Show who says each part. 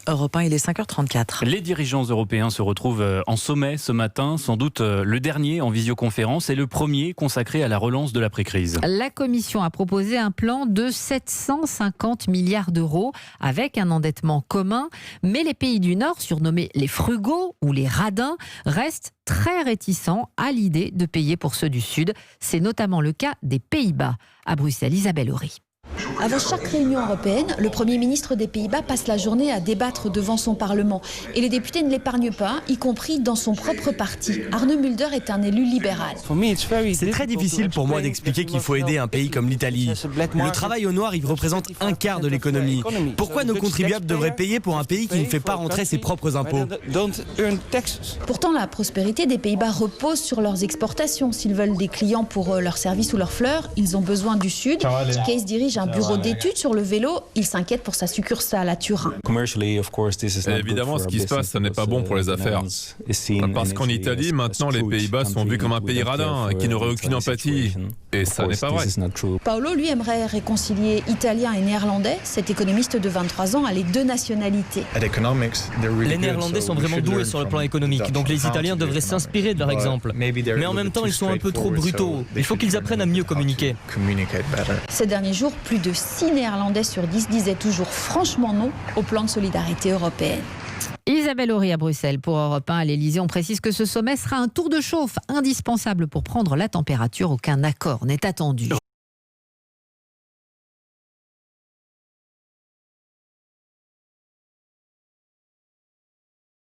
Speaker 1: Europe 1, il est 5h34.
Speaker 2: Les dirigeants européens se retrouvent en sommet ce matin, sans doute le dernier en visioconférence et le premier consacré à la relance de l'après-crise.
Speaker 3: La Commission a proposé un plan de 750 milliards d'euros avec un endettement commun. Mais les pays du Nord, surnommés les frugaux ou les radins, restent très réticents à l'idée de payer pour ceux du Sud. C'est notamment le cas des Pays-Bas. À Bruxelles, Isabelle Horry.
Speaker 4: Avant chaque réunion européenne, le Premier ministre des Pays-Bas passe la journée à débattre devant son Parlement. Et les députés ne l'épargnent pas, y compris dans son propre parti. Arne Mulder est un élu libéral.
Speaker 5: C'est très difficile pour moi d'expliquer qu'il faut aider un pays comme l'Italie. Le travail au noir, il représente un quart de l'économie. Pourquoi nos contribuables devraient payer pour un pays qui ne fait pas rentrer ses propres impôts ?
Speaker 4: Pourtant, la prospérité des Pays-Bas repose sur leurs exportations. S'ils veulent des clients pour leurs services ou leurs fleurs, ils ont besoin du Sud. Kees dirige un bureau d'études sur le vélo. Il s'inquiète pour sa succursale à Turin.
Speaker 6: Évidemment, ce qui se passe, ce n'est pas bon pour les affaires. Parce qu'en Italie, maintenant, les Pays-Bas sont vus comme un pays radin, qui n'aurait aucune empathie. Et ça n'est pas vrai.
Speaker 4: Paolo, lui, aimerait réconcilier Italiens et Néerlandais. Cet économiste de 23 ans a les deux nationalités.
Speaker 7: Les Néerlandais sont vraiment doués sur le plan économique, donc les Italiens devraient s'inspirer de leur exemple. Mais en même temps, ils sont un peu trop brutaux. Il faut qu'ils apprennent à mieux communiquer.
Speaker 4: Ces derniers jours, plus de 6 Néerlandais sur 10 disaient toujours franchement non au plan de solidarité européenne.
Speaker 3: Isabelle Horry à Bruxelles pour Europe 1. À l'Elysée, on précise que ce sommet sera un tour de chauffe indispensable pour prendre la température. Aucun accord n'est attendu.